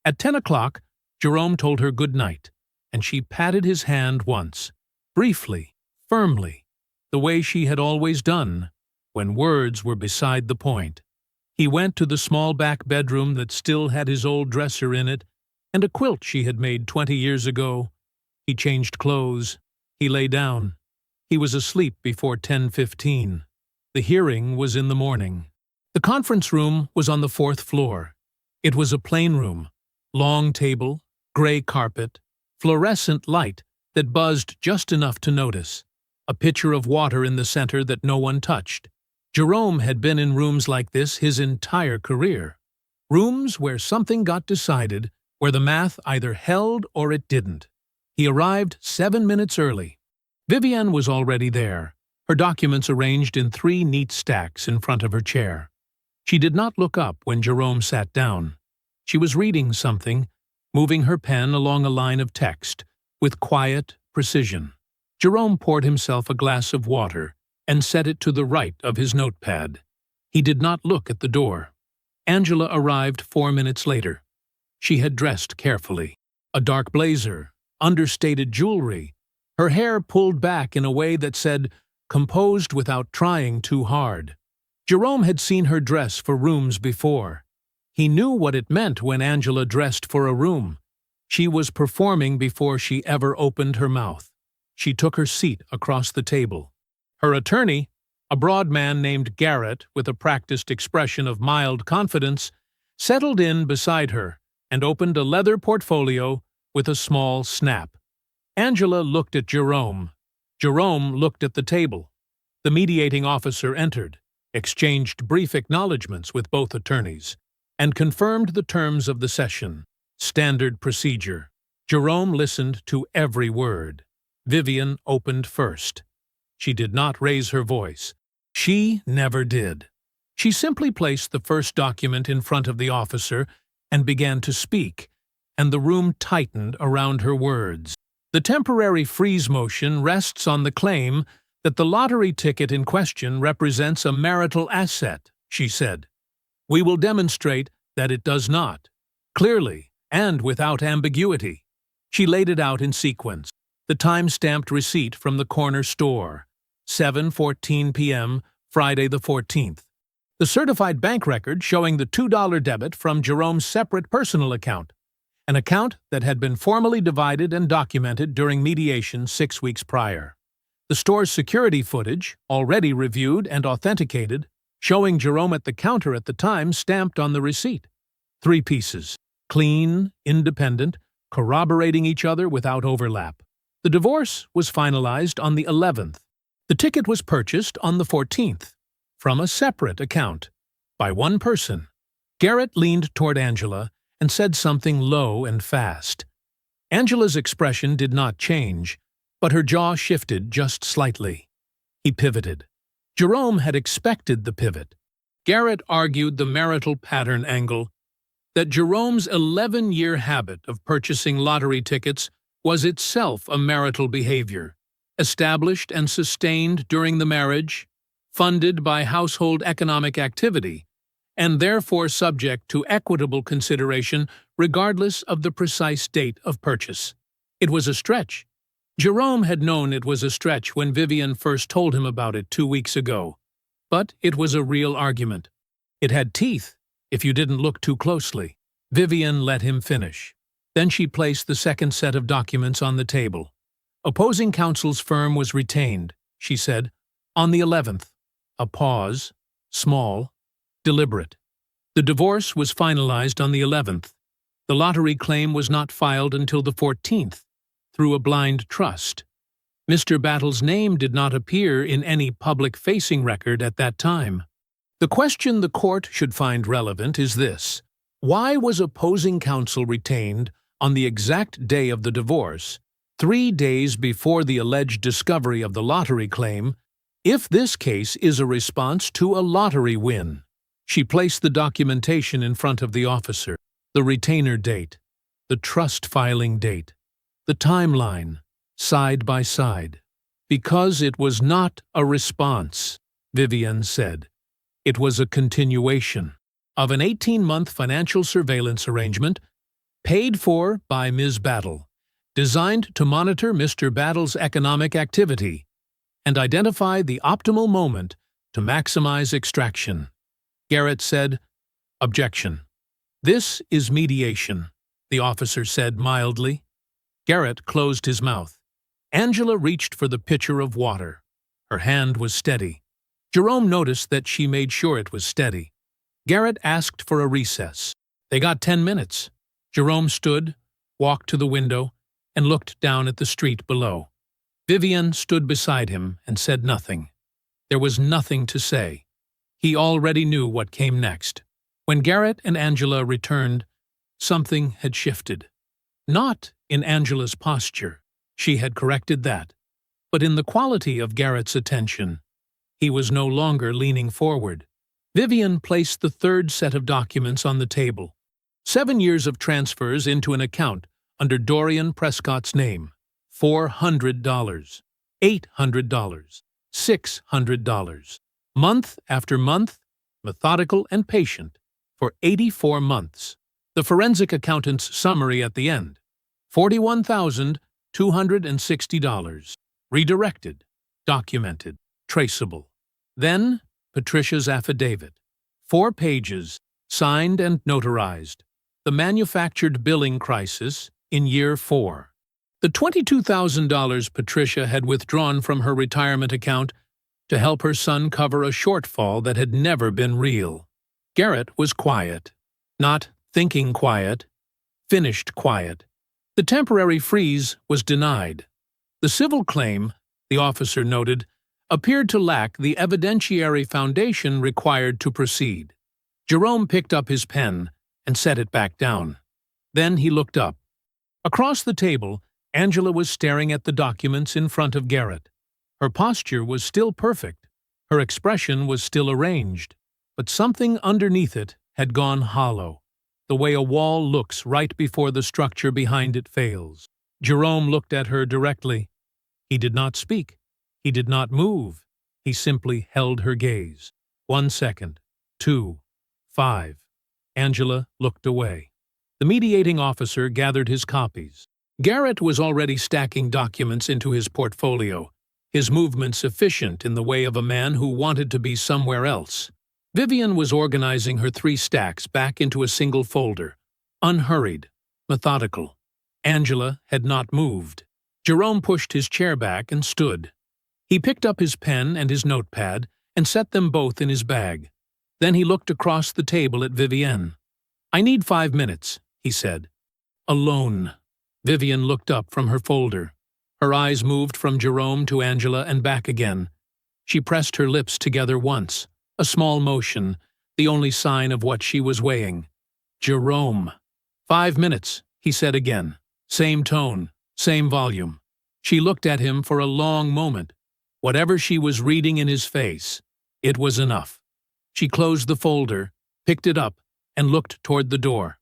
At 10 o'clock, Jerome told her good night, and she patted his hand once, briefly, firmly, the way she had always done, when words were beside the point. He went to the small back bedroom that still had his old dresser in it and a quilt she had made 20 years ago. He changed clothes. He lay down. He was asleep before 10:15. The hearing was in the morning. The conference room was on the 4th floor. It was a plain room, long table, gray carpet, fluorescent light that buzzed just enough to notice, a pitcher of water in the center that no one touched. Jerome had been in rooms like this his entire career. Rooms where something got decided, where the math either held or it didn't. He arrived 7 minutes early. Vivienne was already there, her documents arranged in 3 neat stacks in front of her chair. She did not look up when Jerome sat down. She was reading something, moving her pen along a line of text, with quiet precision. Jerome poured himself a glass of water and set it to the right of his notepad. He did not look at the door. Angela arrived 4 minutes later. She had dressed carefully. A dark blazer, understated jewelry, her hair pulled back in a way that said, composed without trying too hard. Jerome had seen her dress for rooms before. He knew what it meant when Angela dressed for a room. She was performing before she ever opened her mouth. She took her seat across the table. Her attorney, a broad man named Garrett with a practiced expression of mild confidence, settled in beside her, and opened a leather portfolio with a small snap. Angela looked at Jerome. Jerome looked at the table. The mediating officer entered, exchanged brief acknowledgments with both attorneys, and confirmed the terms of the session. Standard procedure. Jerome listened to every word. Vivian opened first. She did not raise her voice. She never did. She simply placed the first document in front of the officer and began to speak, and the room tightened around her words. The temporary freeze motion rests on the claim that the lottery ticket in question represents a marital asset, she said. We will demonstrate that it does not, clearly and without ambiguity. She laid it out in sequence. The time-stamped receipt from the corner store, 7:14 p.m., Friday the 14th. The certified bank record showing the $2 debit from Jerome's separate personal account, an account that had been formally divided and documented during mediation 6 weeks prior. The store's security footage, already reviewed and authenticated, showing Jerome at the counter at the time stamped on the receipt. 3 pieces, clean, independent, corroborating each other without overlap. The divorce was finalized on the 11th. The ticket was purchased on the 14th, from a separate account, by one person. Garrett leaned toward Angela and said something low and fast. Angela's expression did not change, but her jaw shifted just slightly. He pivoted. Jerome had expected the pivot. Garrett argued the marital pattern angle, that Jerome's 11-year habit of purchasing lottery tickets was itself a marital behavior, established and sustained during the marriage, funded by household economic activity, and therefore subject to equitable consideration regardless of the precise date of purchase. It was a stretch. Jerome had known it was a stretch when Vivian first told him about it 2 weeks ago, but it was a real argument. It had teeth, if you didn't look too closely. Vivian let him finish. Then she placed the second set of documents on the table. Opposing counsel's firm was retained, she said, on the 11th. A pause, small, deliberate. The divorce was finalized on the 11th. The lottery claim was not filed until the 14th, through a blind trust. Mr. Battle's name did not appear in any public-facing record at that time. The question the court should find relevant is this: why was opposing counsel retained on the exact day of the divorce, 3 days before the alleged discovery of the lottery claim, if this case is a response to a lottery win? She placed the documentation in front of the officer, the retainer date, the trust filing date, the timeline, side by side. Because it was not a response, Vivian said. It was a continuation of an 18-month financial surveillance arrangement paid for by Ms. Battle, designed to monitor Mr. Battle's economic activity and identify the optimal moment to maximize extraction. Garrett said, "Objection. This is mediation," the officer said mildly. Garrett closed his mouth. Angela reached for the pitcher of water. Her hand was steady. Jerome noticed that she made sure it was steady. Garrett asked for a recess. They got 10 minutes. Jerome stood, walked to the window, and looked down at the street below. Vivian stood beside him and said nothing. There was nothing to say. He already knew what came next. When Garrett and Angela returned, something had shifted. Not in Angela's posture, she had corrected that, but in the quality of Garrett's attention. He was no longer leaning forward. Vivian placed the third set of documents on the table. 7 years of transfers into an account under Dorian Prescott's name. $400, $800, $600. Month after month, methodical and patient, for 84 months. The forensic accountant's summary at the end. $41,260. Redirected, documented, traceable. Then, Patricia's affidavit. 4 pages, signed and notarized. The manufactured billing crisis in year 4. The $22,000 Patricia had withdrawn from her retirement account to help her son cover a shortfall that had never been real. Garrett was quiet. Not thinking quiet, finished quiet. The temporary freeze was denied. The civil claim, the officer noted, appeared to lack the evidentiary foundation required to proceed. Jerome picked up his pen and set it back down. Then he looked up. Across the table, Angela was staring at the documents in front of Garrett. Her posture was still perfect. Her expression was still arranged. But something underneath it had gone hollow, the way a wall looks right before the structure behind it fails. Jerome looked at her directly. He did not speak. He did not move. He simply held her gaze. 1 second. 2. 5. Angela looked away. The mediating officer gathered his copies. Garrett was already stacking documents into his portfolio, his movements efficient in the way of a man who wanted to be somewhere else. Vivian was organizing her 3 stacks back into a single folder, unhurried, methodical. Angela had not moved. Jerome pushed his chair back and stood. He picked up his pen and his notepad and set them both in his bag. Then he looked across the table at Vivienne. "I need 5 minutes," he said. "Alone." Vivian looked up from her folder. Her eyes moved from Jerome to Angela and back again. She pressed her lips together once, a small motion, the only sign of what she was weighing. "Jerome." 5 minutes, he said again. Same tone, same volume. She looked at him for a long moment. Whatever she was reading in his face, it was enough. She closed the folder, picked it up, and looked toward the door.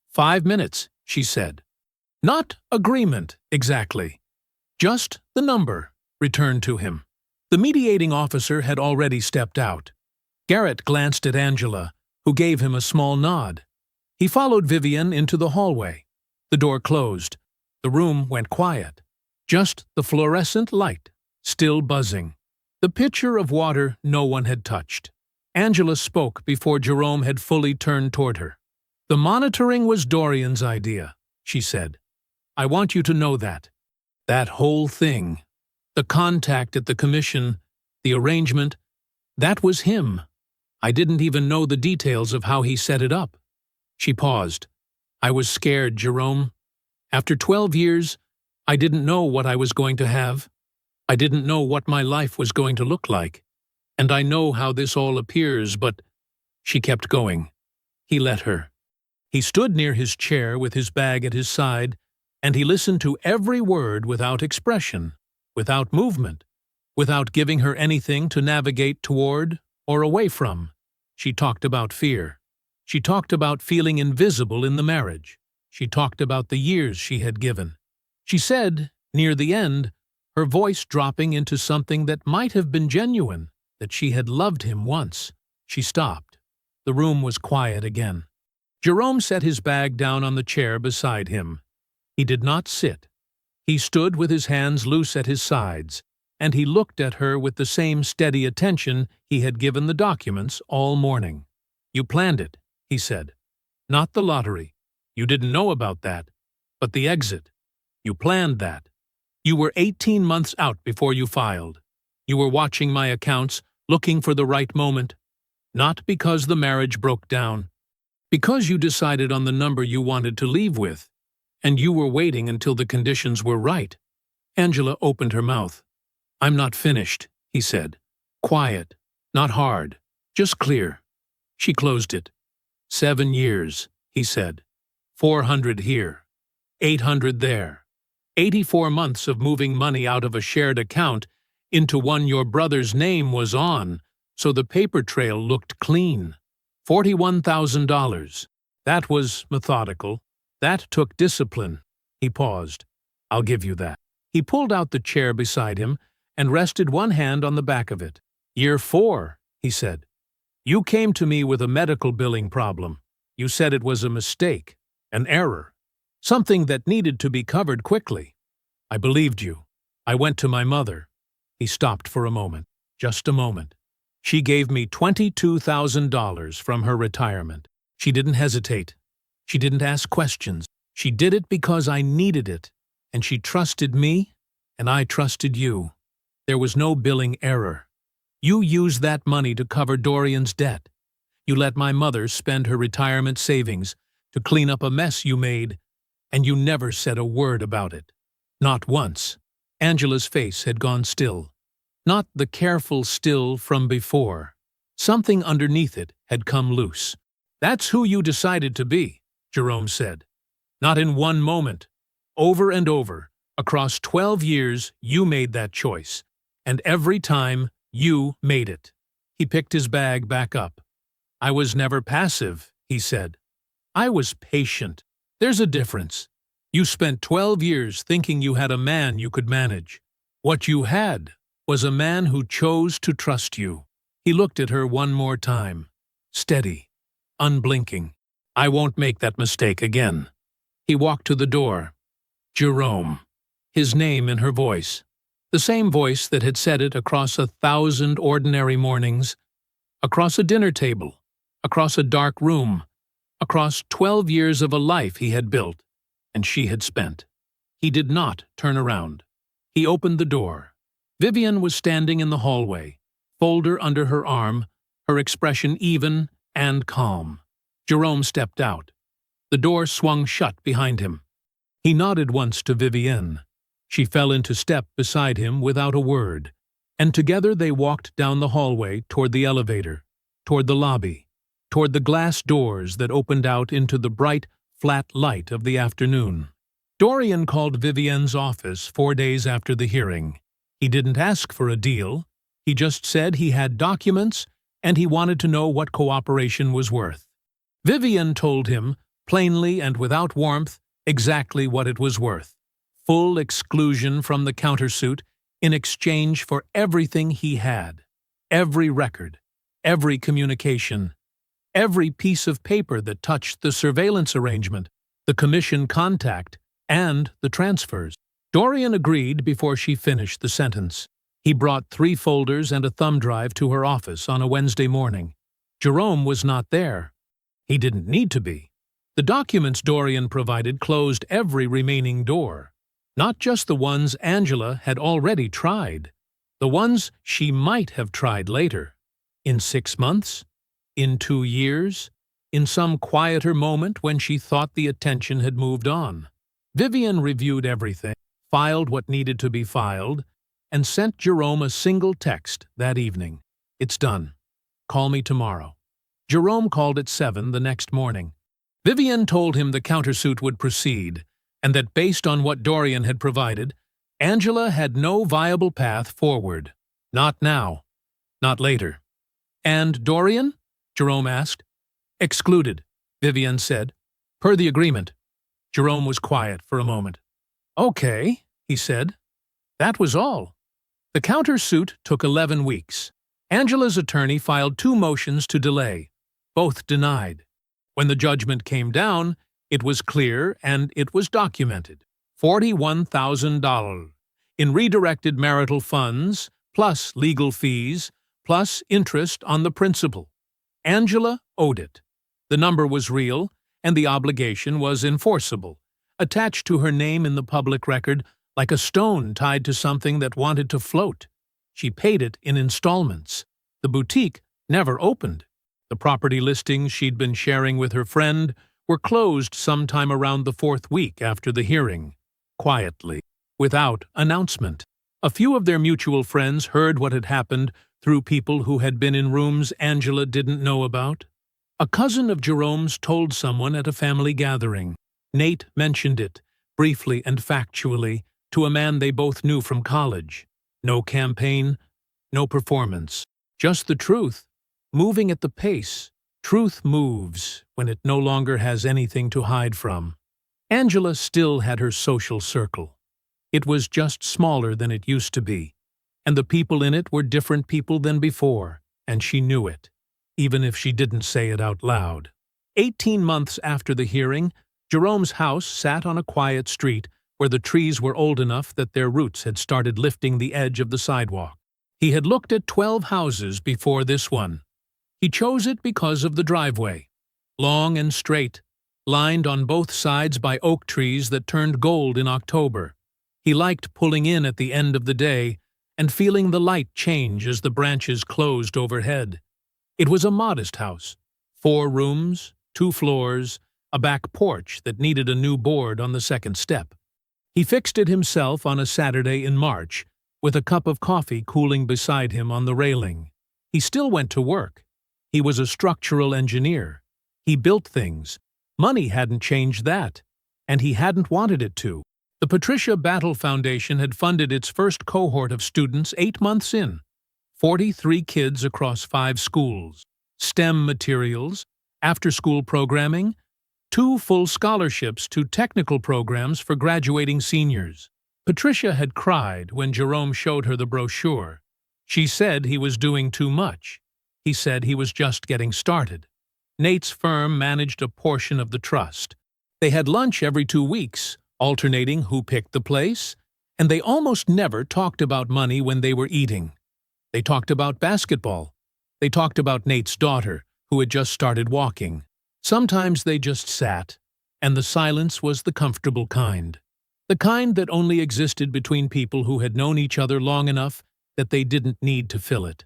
5 minutes, she said. Not agreement, exactly. Just the number returned to him. The mediating officer had already stepped out. Garrett glanced at Angela, who gave him a small nod. He followed Vivian into the hallway. The door closed. The room went quiet. Just the fluorescent light, still buzzing. The pitcher of water no one had touched. Angela spoke before Jerome had fully turned toward her. "The monitoring was Dorian's idea," she said. "I want you to know that. That whole thing, the contact at the commission, the arrangement, that was him. I didn't even know the details of how he set it up." She paused. "I was scared, Jerome. After 12 years, I didn't know what I was going to have. I didn't know what my life was going to look like. And I know how this all appears, but—" She kept going. He let her. He stood near his chair with his bag at his side, and he listened to every word without expression, without movement, without giving her anything to navigate toward or away from. She talked about fear. She talked about feeling invisible in the marriage. She talked about the years she had given. She said, near the end, her voice dropping into something that might have been genuine, that she had loved him once. She stopped. The room was quiet again. Jerome set his bag down on the chair beside him. He did not sit. He stood with his hands loose at his sides, and he looked at her with the same steady attention he had given the documents all morning. "You planned it," he said. "Not the lottery. You didn't know about that. But the exit. You planned that. You were 18 months out before you filed. You were watching my accounts, looking for the right moment. Not because the marriage broke down. Because you decided on the number you wanted to leave with. And you were waiting until the conditions were right." Angela opened her mouth. "I'm not finished," he said. "Quiet, not hard, just clear." She closed it. 7 years, he said. 400 here. 800 there. 84 months of moving money out of a shared account into one your brother's name was on, so the paper trail looked clean. $41,000. That was methodical. That took discipline. He paused. "I'll give you that." He pulled out the chair beside him and rested one hand on the back of it. "Year 4, he said. "You came to me with a medical billing problem. You said it was a mistake, an error, something that needed to be covered quickly. I believed you. I went to my mother." He stopped for a moment, just a moment. "She gave me $22,000 from her retirement. She didn't hesitate. She didn't ask questions. She did it because I needed it, and she trusted me, and I trusted you. There was no billing error. You used that money to cover Dorian's debt. You let my mother spend her retirement savings to clean up a mess you made And you never said a word about it. Not once. Angela's face had gone still. Not the careful still from before. Something underneath it had come loose. That's who you decided to be, Jerome said. Not in one moment. Over and over, across 12 years, you made that choice. And every time, you made it. He picked his bag back up. I was never passive, he said. I was patient. There's a difference. You spent 12 years thinking you had a man you could manage. What you had was a man who chose to trust you. He looked at her one more time. Steady. Unblinking. I won't make that mistake again. He walked to the door. Jerome. His name in her voice. The same voice that had said it across 1,000 ordinary mornings, across a dinner table, across a dark room, across 12 years of a life he had built, and she had spent. He did not turn around. He opened the door. Vivian was standing in the hallway, folder under her arm, her expression even and calm. Jerome stepped out. The door swung shut behind him. He nodded once to Vivienne. She fell into step beside him without a word, and together they walked down the hallway toward the elevator, toward the lobby, toward the glass doors that opened out into the bright, flat light of the afternoon. Dorian called Vivienne's office 4 days after the hearing. He didn't ask for a deal. He just said he had documents and he wanted to know what cooperation was worth. Vivienne told him, plainly and without warmth, exactly what it was worth. Full exclusion from the countersuit in exchange for everything he had. Every record, every communication, every piece of paper that touched the surveillance arrangement, the commission contact, and the transfers. Dorian agreed before she finished the sentence. He brought 3 folders and a thumb drive to her office on a Wednesday morning. Jerome was not there. He didn't need to be. The documents Dorian provided closed every remaining door. Not just the ones Angela had already tried. The ones she might have tried later. In 6 months? In 2 years? In some quieter moment when she thought the attention had moved on. Vivian reviewed everything, filed what needed to be filed, and sent Jerome a single text that evening. It's done. Call me tomorrow. Jerome called at 7 the next morning. Vivian told him the countersuit would proceed, and that based on what Dorian had provided, Angela had no viable path forward. Not now. Not later. And Dorian? Jerome asked. Excluded, Vivian said. Per the agreement. Jerome was quiet for a moment. Okay, he said. That was all. The countersuit took 11 weeks. Angela's attorney filed 2 motions to delay, both denied. When the judgment came down, it was clear and it was documented. $41,000 in redirected marital funds, plus legal fees, plus interest on the principal. Angela owed it. The number was real, and the obligation was enforceable, attached to her name in the public record like a stone tied to something that wanted to float. She paid it in installments. The boutique never opened. The property listings she'd been sharing with her friend were closed sometime around the 4th week after the hearing, quietly, without announcement. A few of their mutual friends heard what had happened through people who had been in rooms Angela didn't know about. A cousin of Jerome's told someone at a family gathering. Nate mentioned it, briefly and factually, to a man they both knew from college. No campaign, no performance. Just the truth, moving at the pace. Truth moves when it no longer has anything to hide from. Angela still had her social circle. It was just smaller than it used to be, and the people in it were different people than before, and she knew it, even if she didn't say it out loud. 18 months after the hearing, Jerome's house sat on a quiet street where the trees were old enough that their roots had started lifting the edge of the sidewalk. He had looked at 12 houses before this one. He chose it because of the driveway, long and straight, lined on both sides by oak trees that turned gold in October. He liked pulling in at the end of the day and feeling the light change as the branches closed overhead. It was a modest house, 4 rooms, 2 floors, a back porch that needed a new board on the second step. He fixed it himself on a Saturday in March, with a cup of coffee cooling beside him on the railing. He still went to work. He was a structural engineer. He built things. Money hadn't changed that, and he hadn't wanted it to. The Patricia Battle Foundation had funded its first cohort of students 8 months in. 43 kids across 5 schools. STEM materials, after-school programming, 2 full scholarships to technical programs for graduating seniors. Patricia had cried when Jerome showed her the brochure. She said he was doing too much. He said he was just getting started. Nate's firm managed a portion of the trust. They had lunch every 2 weeks, alternating who picked the place, and they almost never talked about money when they were eating. They talked about basketball. They talked about Nate's daughter, who had just started walking. Sometimes they just sat, and the silence was the comfortable kind. The kind that only existed between people who had known each other long enough that they didn't need to fill it.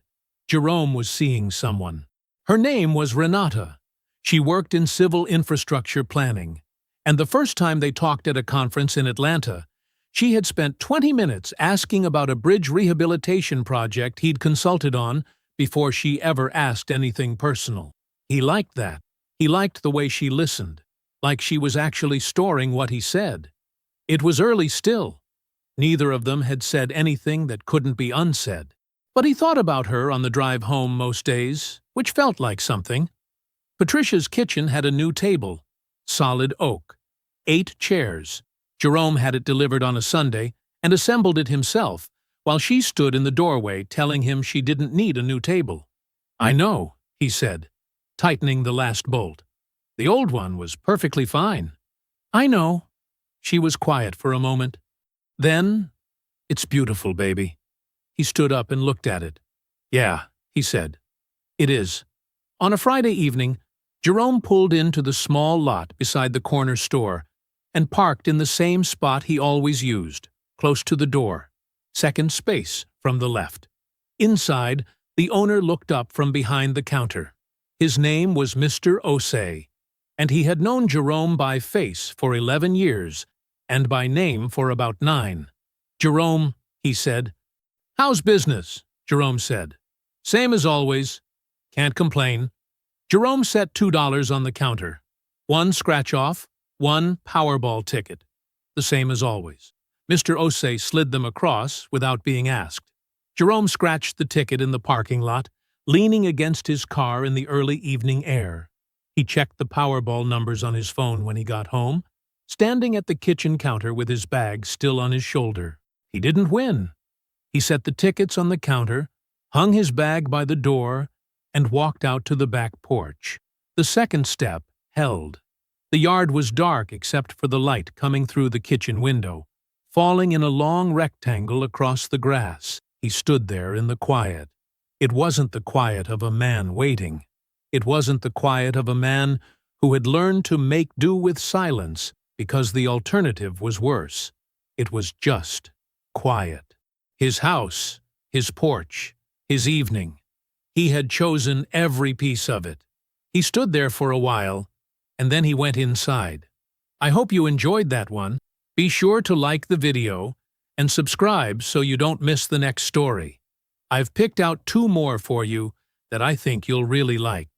Jerome was seeing someone. Her name was Renata. She worked in civil infrastructure planning, and the first time they talked at a conference in Atlanta, she had spent 20 minutes asking about a bridge rehabilitation project he'd consulted on before she ever asked anything personal. He liked that. He liked the way she listened, like she was actually storing what he said. It was early still. Neither of them had said anything that couldn't be unsaid. But he thought about her on the drive home most days, which felt like something. Patricia's kitchen had a new table, solid oak, 8 chairs. Jerome had it delivered on a Sunday and assembled it himself, while she stood in the doorway telling him she didn't need a new table. "I know," he said, tightening the last bolt. "The old one was perfectly fine." "I know." She was quiet for a moment. Then, "It's beautiful, baby." He stood up and looked at it. "Yeah," he said. "It is." On a Friday evening, Jerome pulled into the small lot beside the corner store and parked in the same spot he always used, close to the door, second space from the left. Inside, the owner looked up from behind the counter. His name was Mr. Osei, and he had known Jerome by face for 11 years and by name for about 9. "Jerome," he said. "How's business?" Jerome said. "Same as always. Can't complain." Jerome set $2 on the counter. 1 scratch-off, 1 Powerball ticket. The same as always. Mr. Osei slid them across without being asked. Jerome scratched the ticket in the parking lot, leaning against his car in the early evening air. He checked the Powerball numbers on his phone when he got home, standing at the kitchen counter with his bag still on his shoulder. He didn't win. He set the tickets on the counter, hung his bag by the door, and walked out to the back porch. The second step held. The yard was dark except for the light coming through the kitchen window, falling in a long rectangle across the grass. He stood there in the quiet. It wasn't the quiet of a man waiting. It wasn't the quiet of a man who had learned to make do with silence because the alternative was worse. It was just quiet. His house, his porch, his evening. He had chosen every piece of it. He stood there for a while, and then he went inside. I hope you enjoyed that one. Be sure to like the video and subscribe so you don't miss the next story. I've picked out 2 more for you that I think you'll really like.